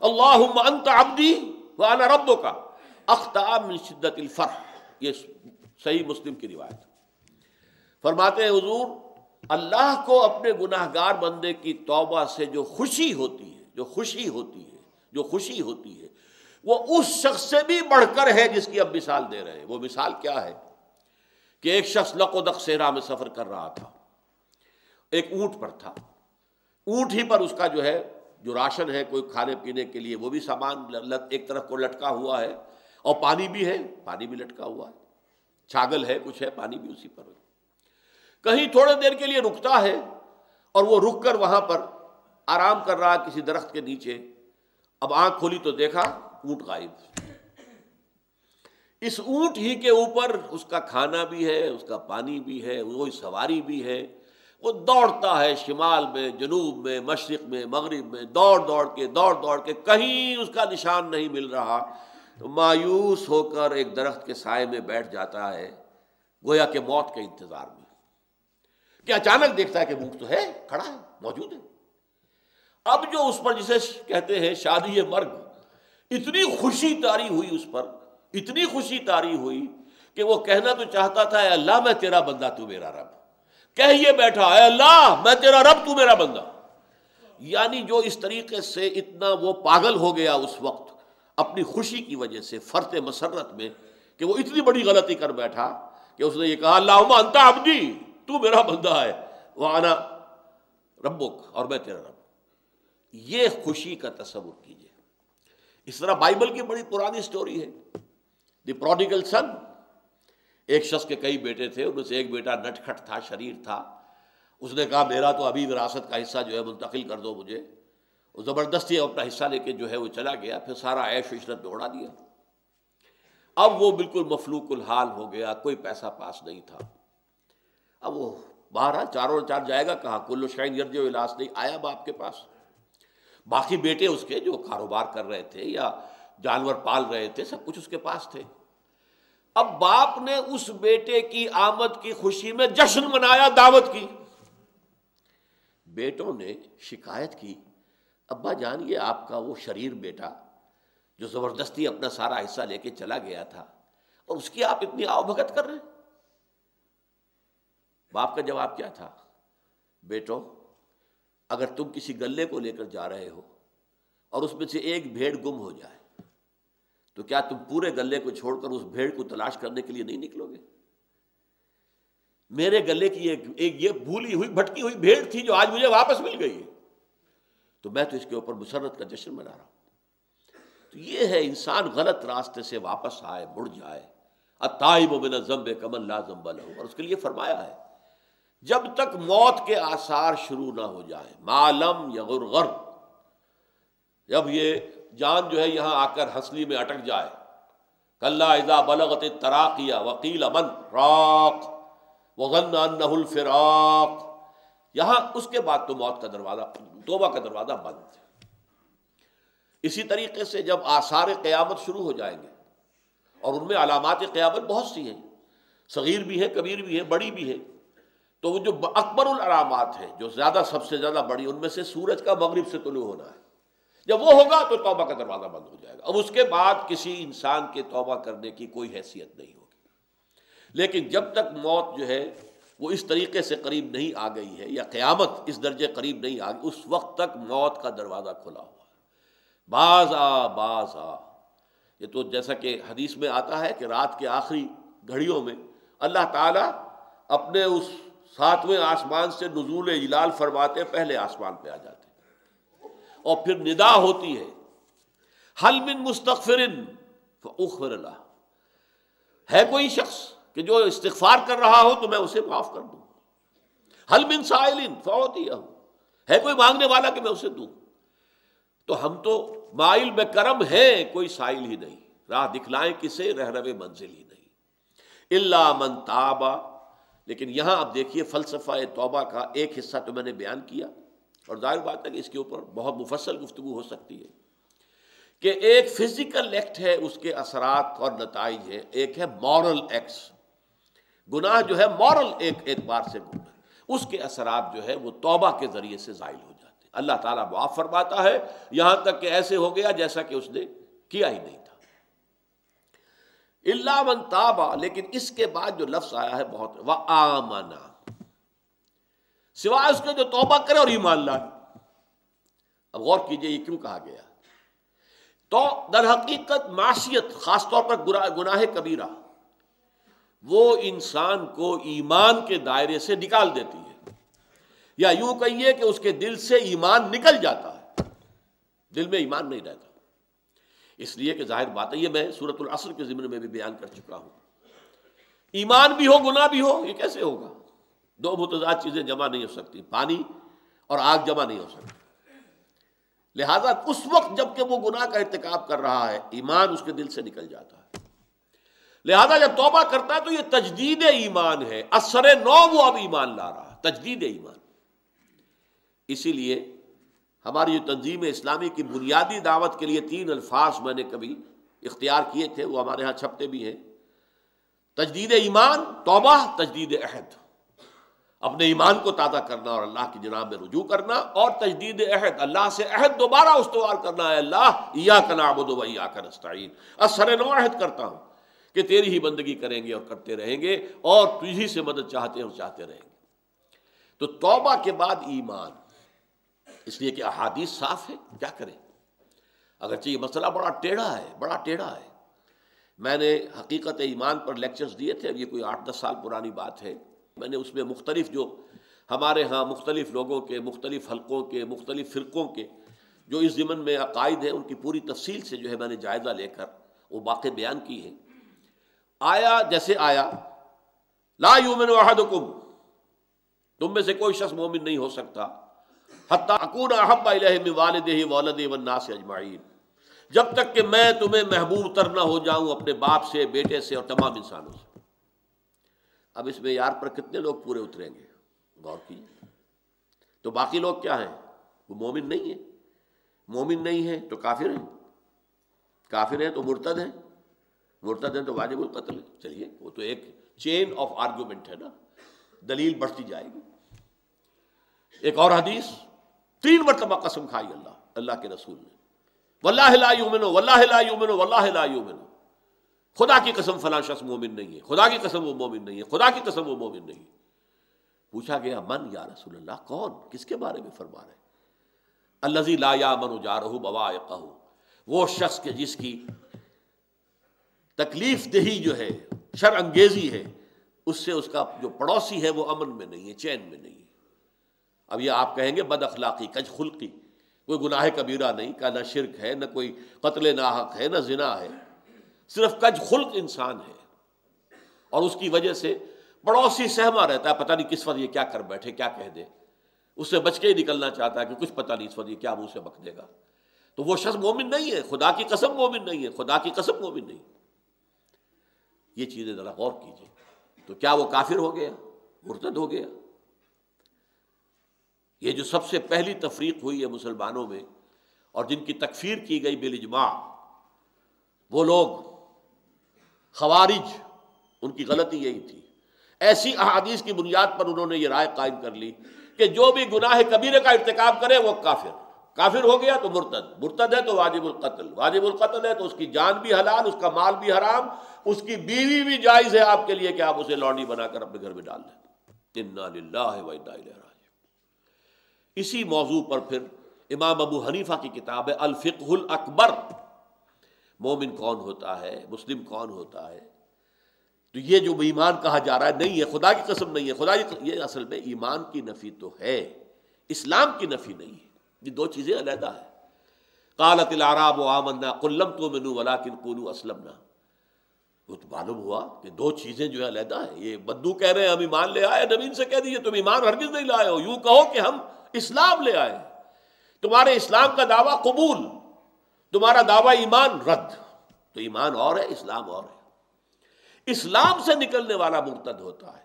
اللهم أنت عبدي وأنا ربك أخطأ من شدة الفرح۔ یہ صحیح مسلم کی روایت۔ فرماتے ہیں حضور اللہ کو اپنے گناہگار بندے کی توبہ سے جو خوشی ہوتی ہے، جو خوشی ہوتی ہے، جو خوشی ہوتی ہے، وہ اس شخص سے بھی بڑھ کر ہے جس کی اب مثال دے رہے ہیں۔ وہ مثال کیا ہے کہ ایک شخص لقودق صحرا میں سفر کر رہا تھا، ایک اونٹ پر تھا، اونٹ ہی پر اس کا جو ہے جو راشن ہے کوئی کھانے پینے کے لیے وہ بھی سامان ایک طرف کو لٹکا ہوا ہے، اور پانی بھی ہے، پانی بھی لٹکا ہوا ہے، چھاگل ہے، کچھ ہے، پانی بھی اسی پر ہے۔ کہیں تھوڑے دیر کے لیے رکتا ہے اور وہ رک کر وہاں پر آرام کر رہا کسی درخت کے نیچے۔ اب آنکھ کھولی تو دیکھا اونٹ غائب۔ اس اونٹ ہی کے اوپر اس کا کھانا بھی ہے، اس کا پانی بھی ہے، وہی سواری بھی ہے، وہ دوڑتا ہے شمال میں، جنوب میں، مشرق میں، مغرب میں، دوڑ دوڑ کے کہیں اس کا نشان نہیں مل رہا، تو مایوس ہو کر ایک درخت کے سائے میں بیٹھ جاتا ہے، گویا کہ موت کے انتظار میں، کہ اچانک دیکھتا ہے کہ اونٹ تو ہے، کھڑا ہے، موجود ہے۔ اب جو اس پر جسے کہتے ہیں شادی مرگ، اتنی خوشی طاری ہوئی اس پر، اتنی خوشی طاری ہوئی کہ وہ کہنا تو چاہتا تھا اے اللہ میں تیرا بندہ تو میرا رب، کہہ یہ بیٹھا اے اللہ میں تیرا رب تو میرا بندہ۔ یعنی جو اس طریقے سے اتنا وہ پاگل ہو گیا اس وقت اپنی خوشی کی وجہ سے، فرط مسرت میں، کہ وہ اتنی بڑی غلطی کر بیٹھا کہ اس نے یہ کہا اللہم انت عبدی، تو میرا بندہ ہے، وانا ربک، اور میں تیرا رب۔ یہ خوشی کا تصور کیجئے۔ اس طرح بائبل کی بڑی پرانی سٹوری ہے، دی پروڈیگل سن۔ ایک شخص کے کئی بیٹے تھے، ان میں سے ایک بیٹا نٹ کھٹ تھا، شریر تھا، اس نے کہا میرا تو ابھی وراثت کا حصہ جو ہے منتقل کر دو مجھے، وہ زبردستی اپنا حصہ لے کے جو ہے وہ چلا گیا، پھر سارا عیش و عشرت میں اڑا دیا۔ اب وہ بالکل مفلوق الحال ہو گیا، کوئی پیسہ پاس نہیں تھا۔ اب وہ باہر چاروں چار جائے گا کہاں، کل شعین یرجع الی اصلہ، آیا باپ کے پاس۔ باقی بیٹے اس کے جو کاروبار کر رہے تھے یا جانور پال رہے تھے، سب کچھ اس کے پاس تھے۔ اب باپ نے اس بیٹے کی آمد کی خوشی میں جشن منایا، دعوت کی۔ بیٹوں نے شکایت کی ابا جان یہ آپ کا وہ شریر بیٹا جو زبردستی اپنا سارا حصہ لے کے چلا گیا تھا، اور اس کی آپ اتنی آؤ بھگت کر رہے ہیں۔ باپ کا جواب کیا تھا، بیٹو اگر تم کسی گلے کو لے کر جا رہے ہو اور اس میں سے ایک بھیڑ گم ہو جائے تو کیا تم پورے گلے کو چھوڑ کر اس بھیڑ کو تلاش کرنے کے لیے نہیں نکلو گے؟ میرے گلے کی ایک یہ بھولی ہوئی بھٹکی ہوئی بھیڑ تھی جو آج مجھے واپس مل گئی ہے، تو میں تو اس کے اوپر مسرت کا جشن منا رہا ہوں۔ تو یہ ہے انسان غلط راستے سے واپس آئے، مڑ جائے۔ التائب من الذنب کمن لا ذنب لہ، اور اس کے لیے فرمایا ہے جب تک موت کے آثار شروع نہ ہو جائیں، ما لم یغرغر، جب یہ جان جو ہے یہاں آ کر ہنسلی میں اٹک جائے، کلا اذا بلغت التراقی وقیل من راق وظن انہ الفراق، یہاں اس کے بعد تو موت کا دروازہ، توبہ کا دروازہ بند ہے۔ اسی طریقے سے جب آثار قیامت شروع ہو جائیں گے، اور ان میں علامات قیامت بہت سی ہیں، صغیر بھی ہے، کبیر بھی ہے، بڑی بھی ہے۔ تو وہ جو اکبر العلامات ہیں، جو زیادہ سب سے زیادہ بڑی، ان میں سے سورج کا مغرب سے طلوع ہونا ہے۔ جب وہ ہوگا تو توبہ کا دروازہ بند ہو جائے گا، اب اس کے بعد کسی انسان کے توبہ کرنے کی کوئی حیثیت نہیں ہوگی۔ لیکن جب تک موت جو ہے وہ اس طریقے سے قریب نہیں آ گئی ہے، یا قیامت اس درجے قریب نہیں آ گئی، اس وقت تک موت کا دروازہ کھلا ہوا ہے۔ باز آ باز آ، یہ تو جیسا کہ حدیث میں آتا ہے کہ رات کے آخری گھڑیوں میں اللہ تعالیٰ اپنے اس 7ویں آسمان سے نزول جلال فرماتے، پہلے آسمان پہ آ جاتے، اور پھر ندا ہوتی ہے، حل من مستغفر فاغفر لہ، ہے کوئی شخص کہ جو استغفار کر رہا ہو تو میں اسے معاف کر دوں، حل من سائل فاعطیہ، ہے کوئی مانگنے والا کہ میں اسے دوں۔ تو ہم تو مائل بے کرم ہیں، کوئی سائل ہی نہیں، راہ دکھلائیں کسے، رہنو منزل ہی نہیں، الا من تاب۔ لیکن یہاں اب دیکھیے فلسفہ توبہ کا ایک حصہ تو میں نے بیان کیا، اور ظاہر بات ہے کہ اس کے اوپر بہت مفصل گفتگو ہو سکتی ہے، کہ ایک فزیکل ایکٹ ہے، اس کے اثرات اور نتائج ہیں، ایک ہے مورل ایکٹس، گناہ جو ہے مورل ایک اعتبار سے گناہ، اس کے اثرات جو ہے وہ توبہ کے ذریعے سے زائل ہو جاتے ہیں۔ اللہ تعالیٰ معاف فرماتا ہے، یہاں تک کہ ایسے ہو گیا جیسا کہ اس نے کیا ہی نہیں تھا۔ الا من تاب، لیکن اس کے بعد جو لفظ آیا ہے بہت، وآمن، سوائے اس کے جو توبہ کرے اور ایمان لائے۔ اب غور کیجئے یہ کیوں کہا گیا؟ تو در حقیقت معصیت، خاص طور پر گناہ کبیرہ، وہ انسان کو ایمان کے دائرے سے نکال دیتی ہے، یا یوں کہیے کہ اس کے دل سے ایمان نکل جاتا ہے، دل میں ایمان نہیں رہتا۔ اس لیے کہ ظاہر بات ہے، یہ میں سورۃ العصر کے ضمن میں بھی بیان کر چکا ہوں، ایمان بھی ہو گناہ بھی ہو، یہ کیسے ہوگا؟ دو متضاد چیزیں جمع نہیں ہو سکتی، پانی اور آگ جمع نہیں ہو سکتی۔ لہذا اس وقت جب کہ وہ گناہ کا ارتکاب کر رہا ہے، ایمان اس کے دل سے نکل جاتا ہے، لہذا جب توبہ کرتا ہے تو یہ تجدید ایمان ہے، اثر نو وہ اب ایمان لا رہا ہے، تجدید ایمان۔ اسی لیے ہماری جو تنظیم اسلامی کی بنیادی دعوت کے لیے 3 الفاظ میں نے کبھی اختیار کیے تھے، وہ ہمارے ہاں چھپتے بھی ہیں: تجدید ایمان، توبہ، تجدید عہد، اپنے ایمان کو تازہ کرنا اور اللہ کی جناب میں رجوع کرنا، اور تجدید عہد، اللہ سے عہد دوبارہ استوار کرنا ہے، اللہ ایاک نعبد و ایاک نستعین، اثر نو عہد کرتا ہوں کہ تیری ہی بندگی کریں گے اور کرتے رہیں گے، اور تجھی سے مدد چاہتے ہیں اور چاہتے رہیں گے۔ تو توبہ کے بعد ایمان، اس لیے کہ احادیث صاف ہے، کیا کریں؟ اگرچہ یہ مسئلہ بڑا ٹیڑھا ہے، میں نے حقیقت ایمان پر لیکچرز دیے تھے، اب یہ کوئی 8-10 سال پرانی بات ہے، میں نے اس میں مختلف جو ہمارے ہاں مختلف لوگوں کے، مختلف حلقوں کے، مختلف فرقوں کے جو اس ضمن میں عقائد ہیں، ان کی پوری تفصیل سے جو ہے میں نے جائزہ لے کر وہ واقع بیان کی ہے۔ آیا جیسے آیا، لا یؤمن احدکم، تم میں سے کوئی شخص مومن نہیں ہو سکتا، حتی اکون احب الیہ من والدہ وولدہ والناس اجمعین، جب تک کہ میں تمہیں محبوب تر نہ ہو جاؤں اپنے باپ سے، بیٹے سے اور تمام انسانوں سے۔ اب اس معیار پر کتنے لوگ پورے اتریں گے؟ غور کیجیے۔ تو باقی لوگ کیا ہیں؟ وہ مومن نہیں ہیں، مومن نہیں ہیں تو کافر ہیں، کافر ہیں تو مرتد ہیں، مرتد ہیں تو واجب القتل ہے۔ چلیے وہ تو ایک چین آف آرگومنٹ ہے نا، دلیل بڑھتی جائے گی۔ ایک اور حدیث، 3 مرتبہ قسم کھائی اللہ کے رسول نے، واللہ لا یؤمن، واللہ لا یؤمن، واللہ لا یؤمن، خدا کی قسم فلاں شخص مومن نہیں ہے، خدا کی قسم وہ مومن نہیں ہے، خدا کی قسم وہ مومن نہیں ہے۔ پوچھا گیا من یا رسول اللہ، کون، کس کے بارے میں فرما رہے ہیں؟ الذی لا یامن جارہ بوائقہ، وہ شخص کہ جس کی تکلیف دہی جو ہے، شر انگیزی ہے، اس سے اس کا جو پڑوسی ہے وہ امن میں نہیں ہے، چین میں نہیں ہے۔ اب یہ آپ کہیں گے بد اخلاقی، کج خلقی، کوئی گناہ کبیرہ نہیں کا، نہ شرک ہے، نہ کوئی قتل ناحق ہے، نہ زنا ہے، صرف کج خلق انسان ہے، اور اس کی وجہ سے پڑوسی سہما رہتا ہے، پتہ نہیں کس وقت یہ کیا کر بیٹھے، کیا کہہ دے، اس سے بچ کے ہی نکلنا چاہتا ہے کہ کچھ پتہ نہیں اس وقت یہ کیا منہ سے بک دے گا، تو وہ شخص مومن نہیں ہے، خدا کی قسم مومن نہیں ہے، خدا کی قسم مومن نہیں۔ یہ چیزیں ذرا غور کیجیے، تو کیا وہ کافر ہو گیا، مرتد ہو گیا؟ یہ جو سب سے پہلی تفریق ہوئی ہے مسلمانوں میں اور جن کی تکفیر کی گئی بالاجماع، وہ لوگ خوارج ان کی غلطی یہی تھی، ایسی احادیث کی بنیاد پر انہوں نے یہ رائے قائم کر لی کہ جو بھی گناہ کبیرہ کا ارتکاب کرے وہ کافر ہو گیا تو مرتد ہے تو واجب القتل ہے تو اس کی جان بھی حلال، اس کا مال بھی حرام، اس کی بیوی بھی جائز ہے آپ کے لیے کہ آپ اسے لونڈی بنا کر اپنے گھر میں ڈال دیں۔ انا للہ و انا الیہ راجعون۔ اسی موضوع پر پھر امام ابو حنیفہ کی کتاب ہے الفقہ الاکبر، مومن کون ہوتا ہے، مسلم کون ہوتا ہے۔ تو یہ جو ایمان کہا جا رہا ہے نہیں ہے، خدا کی قسم نہیں ہے، یہ اصل میں ایمان کی نفی تو ہے، اسلام کی نفی نہیں ہے، یہ دو چیزیں علیحدہ ہیں۔ قالت الاعراب آمنا قل لم تؤمنوا ولکن قولوا اسلمنا، وہ تو معلوم ہوا کہ دو چیزیں جو ہے علیحدہ ہیں۔ یہ بدو کہہ رہے ہیں ہم ایمان لے آئے، نبی ان سے کہہ دیجیے تم ایمان ہرگز نہیں لائے ہو، یوں کہو کہ ہم اسلام لے آئے، تمہارے اسلام کا دعویٰ قبول، تمہارا دعویٰ ایمان رد۔ تو ایمان اور ہے، اسلام اور ہے۔ اسلام سے نکلنے والا مرتد ہوتا ہے،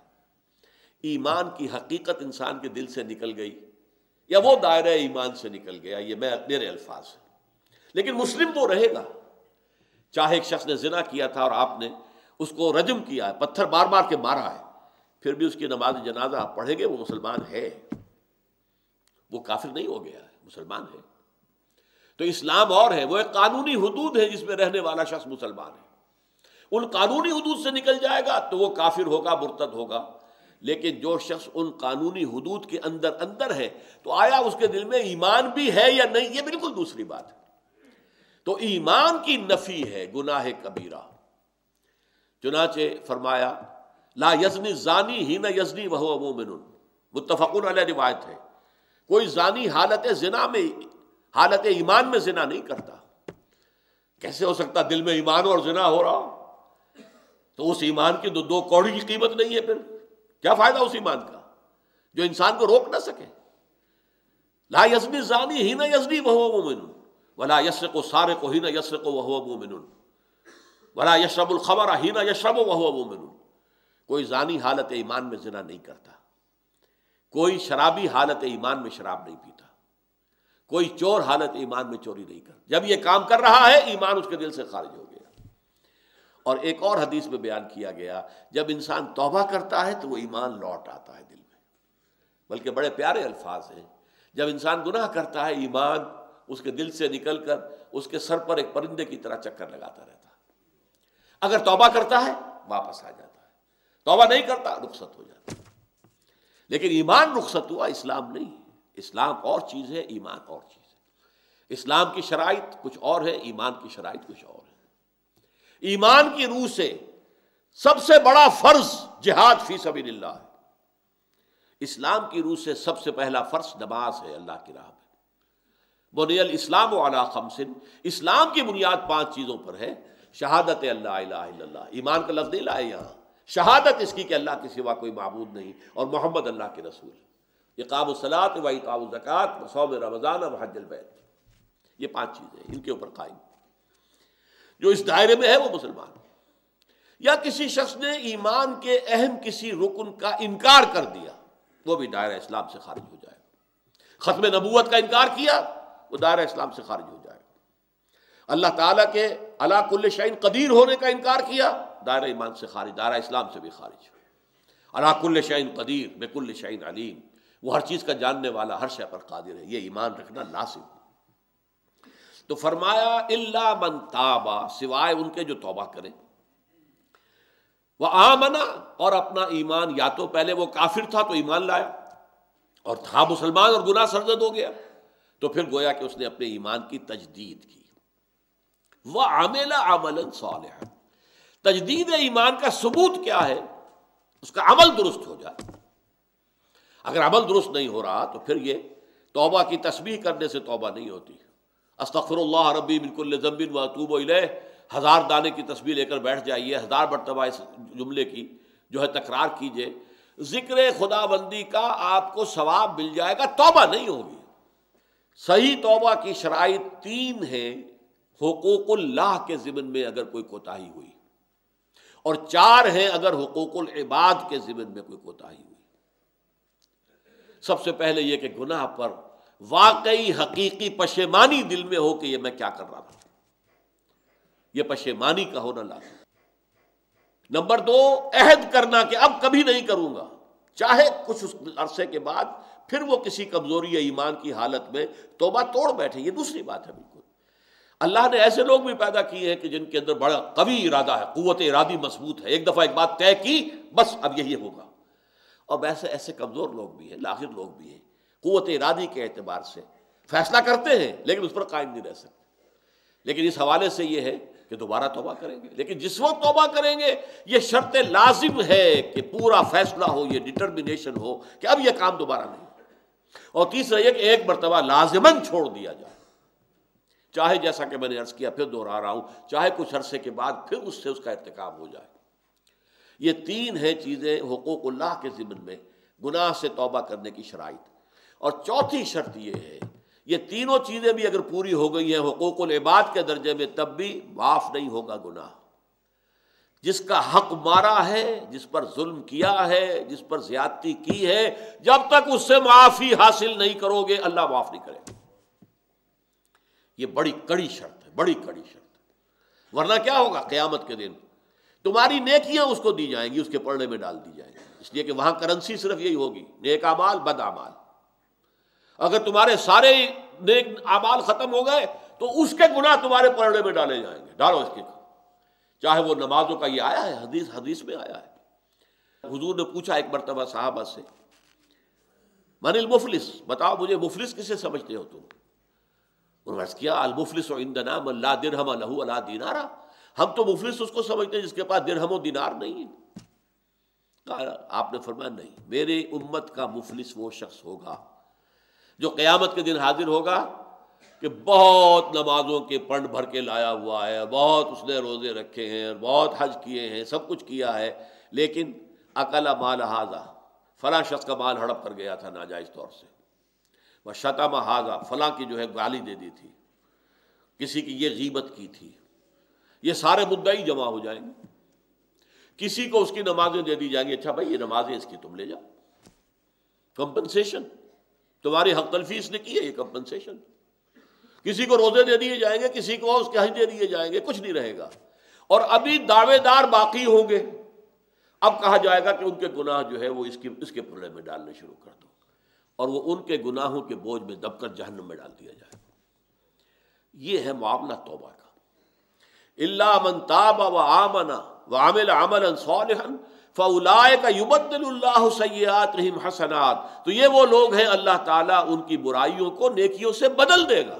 ایمان کی حقیقت انسان کے دل سے نکل گئی یا وہ دائرہ ایمان سے نکل گیا، یہ میرے الفاظ ہیں، لیکن مسلم وہ رہے گا۔ چاہے ایک شخص نے زنا کیا تھا اور آپ نے اس کو رجم کیا ہے، پتھر مار مار کے مارا ہے، پھر بھی اس کی نماز جنازہ آپ پڑھیں گے، وہ مسلمان ہے، وہ کافر نہیں ہو گیا ہے، مسلمان ہے۔ تو اسلام اور ہے، وہ ایک قانونی حدود ہے جس میں رہنے والا شخص مسلمان ہے، ان قانونی حدود سے نکل جائے گا تو وہ کافر ہوگا، مرتد ہوگا۔ لیکن جو شخص ان قانونی حدود کے اندر ہے تو آیا اس کے دل میں ایمان بھی ہے یا نہیں، یہ بالکل دوسری بات ہے۔ تو ایمان کی نفی ہے گناہ کبیرہ، چنانچہ فرمایا لا یزنی الزانی حین یزنی وہو مومن، متفق علیہ روایت ہے، کوئی زانی حالت زنا میں، حالت ایمان میں زنا نہیں کرتا۔ کیسے ہو سکتا دل میں ایمان اور زنا ہو رہا؟ تو اس ایمان کی دو کوڑی کی قیمت نہیں ہے، پھر کیا فائدہ اس ایمان کا جو انسان کو روک نہ سکے۔ لا یزنی الزانی حین یزنی وہو مومن ولا یسرق السارق حین یسرق وہو مومن ولا یشرب الخمر حین یشرب وہو مومن، کوئی زانی حالت ایمان میں زنا نہیں کرتا، کوئی شرابی حالت ایمان میں شراب نہیں پیتا، کوئی چور حالت ایمان میں چوری نہیں کرتا۔ جب یہ کام کر رہا ہے ایمان اس کے دل سے خارج ہو گیا۔ اور ایک اور حدیث میں بیان کیا گیا جب انسان توبہ کرتا ہے تو وہ ایمان لوٹ آتا ہے دل میں، بلکہ بڑے پیارے الفاظ ہیں، جب انسان گناہ کرتا ہے ایمان اس کے دل سے نکل کر اس کے سر پر ایک پرندے کی طرح چکر لگاتا رہتا ہے۔ اگر توبہ کرتا ہے واپس آ جاتا ہے، توبہ نہیں کرتا رخصت ہو جاتا ہے۔ لیکن ایمان رخصت ہوا، اسلام نہیں۔ اسلام اور چیز ہے، ایمان اور چیز ہے۔ اسلام کی شرائط کچھ اور ہے، ایمان کی شرائط کچھ اور ہے۔ ایمان کی روح سے سب سے بڑا فرض جہاد فی سبیل اللہ ہے، اسلام کی روح سے سب سے پہلا فرض نماز ہے اللہ کی راہ میں۔ بنی الاسلام علی خمس، اسلام کی بنیاد 5 چیزوں پر ہے۔ شہادت اللہ الہ الا اللہ، ایمان کا لفظ نہیں لائے یہاں، شہادت اس کی کہ اللہ کے سوا کوئی معبود نہیں اور محمد اللہ کے رسول ہے۔ اقام الصلاۃ و ایتاء الزکوٰۃ و صوم رمضان و حج البیت، یہ 5 چیزیں ان کے اوپر قائم، جو اس دائرے میں ہے وہ مسلمان۔ یا کسی شخص نے ایمان کے اہم کسی رکن کا انکار کر دیا، وہ بھی دائرہ اسلام سے خارج ہو جائے گا۔ ختم نبوت کا انکار کیا، وہ دائرہ اسلام سے خارج ہو جائے گا۔ اللہ تعالیٰ کے علی کل شیء قدیر ہونے کا انکار کیا، دائرہ ایمان سے خارج، دائرہ اسلام سے بھی خارج۔ علی کل شیء قدیر بکل شیء علیم، وہ ہر چیز کا جاننے والا، ہر شے پر قادر ہے، یہ ایمان رکھنا لازم۔ تو فرمایا الا من تابا، سوائے ان کے جو توبہ کریں، وآمنا، اور اپنا ایمان، یا تو پہلے وہ کافر تھا تو ایمان لایا اور تھا مسلمان اور گناہ سرزد ہو گیا، تو پھر گویا کہ اس نے اپنے ایمان کی تجدید کی۔ وعمل عملا صالحا، تجدید ایمان کا ثبوت کیا ہے؟ اس کا عمل درست ہو جائے۔ اگر عمل درست نہیں ہو رہا تو پھر یہ توبہ کی تسبیح کرنے سے توبہ نہیں ہوتی۔ استغفر اللہ ربی من کل ذنب واتوب الیہ، 1000 دانے کی تسبیح لے کر بیٹھ جائیے، 1000 مرتبہ اس جملے کی جو ہے تکرار کیجئے، ذکر خدا بندی کا آپ کو ثواب مل جائے گا، توبہ نہیں ہوگی۔ صحیح توبہ کی شرائط 3 ہیں، حقوق اللہ کے ضمن میں اگر کوئی کوتاہی ہوئی، اور 4 ہیں اگر حقوق العباد کے ضمن میں کوئی کوتاہی ہوئی۔ سب سے پہلے یہ کہ گناہ پر واقعی حقیقی پشیمانی دل میں ہو کہ یہ میں کیا کر رہا تھا، یہ پشیمانی کا ہونا لازم۔ نمبر 2 عہد کرنا کہ اب کبھی نہیں کروں گا، چاہے کچھ اس عرصے کے بعد پھر وہ کسی کمزوری یا ایمان کی حالت میں توبہ توڑ بیٹھے، یہ دوسری بات ہے بالکل۔ اللہ نے ایسے لوگ بھی پیدا کیے ہیں کہ جن کے اندر بڑا قوی ارادہ ہے، قوت ارادی مضبوط ہے، ایک دفعہ ایک بات طے کی بس اب یہی ہوگا، اور ایسے کمزور لوگ بھی ہیں، لاغر لوگ بھی ہیں، قوت ارادی کے اعتبار سے فیصلہ کرتے ہیں لیکن اس پر قائم نہیں رہ سکتے۔ لیکن اس حوالے سے یہ ہے کہ دوبارہ توبہ کریں گے، لیکن جس وقت توبہ کریں گے یہ شرط لازم ہے کہ پورا فیصلہ ہو، یہ ڈٹرمنیشن ہو کہ اب یہ کام دوبارہ نہیں۔ اور تیسرا یہ کہ ایک مرتبہ لازماً چھوڑ دیا جائے، چاہے جیسا کہ میں نے عرض کیا، پھر دوہرا رہا ہوں، چاہے کچھ عرصے کے بعد پھر اس سے اس کا ارتکاب ہو جائے۔ یہ 3 ہیں چیزیں حقوق اللہ کے ضمن میں گناہ سے توبہ کرنے کی شرائط۔ اور چوتھی شرط یہ ہے، یہ تینوں چیزیں بھی اگر پوری ہو گئی ہیں حقوق العباد کے درجے میں، تب بھی معاف نہیں ہوگا گناہ۔ جس کا حق مارا ہے، جس پر ظلم کیا ہے، جس پر زیادتی کی ہے، جب تک اس سے معافی حاصل نہیں کرو گے اللہ معاف نہیں کرے گا۔ یہ بڑی کڑی شرط ہے، بڑی کڑی شرط ہے، ورنہ کیا ہوگا؟ قیامت کے دن تمہاری نیکیاں اس کو دی جائیں گی، اس کے پلڑے میں ڈال دی جائیں گی، اس لیے کہ وہاں کرنسی صرف یہی ہوگی، نیک اعمال بد اعمال۔ اگر تمہارے سارے نیک اعمال ختم ہو گئے تو اس کے گناہ تمہارے پلڑے میں ڈالے جائیں گے، ڈالو اس کے، چاہے وہ نمازوں کا، یہ آیا ہے حدیث میں آیا ہے۔ حضور نے پوچھا ایک مرتبہ صحابہ سے، من المفلس، بتاؤ مجھے مفلس کسے سمجھتے ہو تم؟ انہوں نے عرض کیا المفلس عندنا من لا درہم لہ ولا دینار، ہم تو مفلس اس کو سمجھتے ہیں جس کے پاس درہم و دینار نہیں ہے۔ آپ نے فرمایا نہیں، میرے امت کا مفلس وہ شخص ہوگا جو قیامت کے دن حاضر ہوگا کہ بہت نمازوں کے پنڈ بھر کے لایا ہوا ہے، بہت اس نے روزے رکھے ہیں، بہت حج کیے ہیں، سب کچھ کیا ہے، لیکن اکل مال ھذا، فلاں شخص کا مال ہڑپ کر گیا تھا ناجائز طور سے، وشتم ھذا، فلاں کی جو ہے گالی دے دی تھی، کسی کی یہ غیبت کی تھی، یہ سارے مدعی جمع ہو جائیں گے، کسی کو اس کی نمازیں دے دی جائیں گی، اچھا بھائی یہ نمازیں اس کی تم لے جاؤ، کمپنسیشن، تمہاری حق تلفی اس نے کی ہے، یہ کمپنسیشن۔ کسی کو روزے دے دیے جائیں گے، کسی کو اس کے حج دے دیے جائیں گے، کچھ نہیں رہے گا، اور ابھی دعوے دار باقی ہوں گے۔ اب کہا جائے گا کہ ان کے گناہ جو ہے وہ اس کے پلڑے میں ڈالنے شروع کر دو، اور وہ ان کے گناہوں کے بوجھ میں دب کر جہنم میں ڈال دیا جائے گا۔ یہ ہے معاملہ توبہ کا۔ الا من تاب وآمن وعمل عملا صالحا فاولئک یبدل اللہ سیئاتہم حسنات، تو یہ وہ لوگ ہیں اللہ تعالیٰ ان کی برائیوں کو نیکیوں سے بدل دے گا۔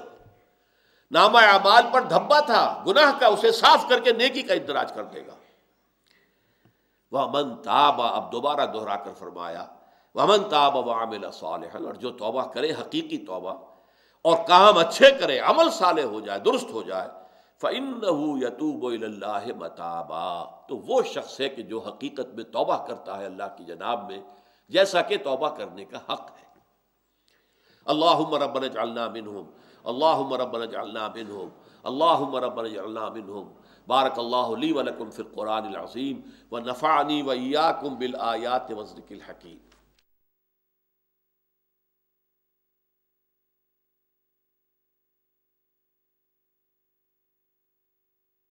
نامہ اعمال پر دھبا تھا گناہ کا، اسے صاف کر کے نیکی کا اندراج کر دے گا۔ ومن تاب، اب دوبارہ دہرا کر فرمایا ومن تاب وعمل صالحا، اور جو توبہ کرے حقیقی توبہ اور کام اچھے کرے، عمل صالح ہو جائے، درست ہو جائے، فَإِنَّهُ يَتُوبُ إِلَى اللَّهِ مَتَابًا، تو وہ شخص ہے کہ جو حقیقت میں توبہ کرتا ہے اللہ کی جناب میں، جیسا کہ توبہ کرنے کا حق ہے۔ اللہم ربنا اجعلنا منہم، اللہم ربنا اجعلنا منہم، اللہم ربنا اجعلنا منہم۔ بارک اللہ لی ولکم فی القرآن العظیم ونفعنی وإیاکم بالآیات والذکر الحکیم۔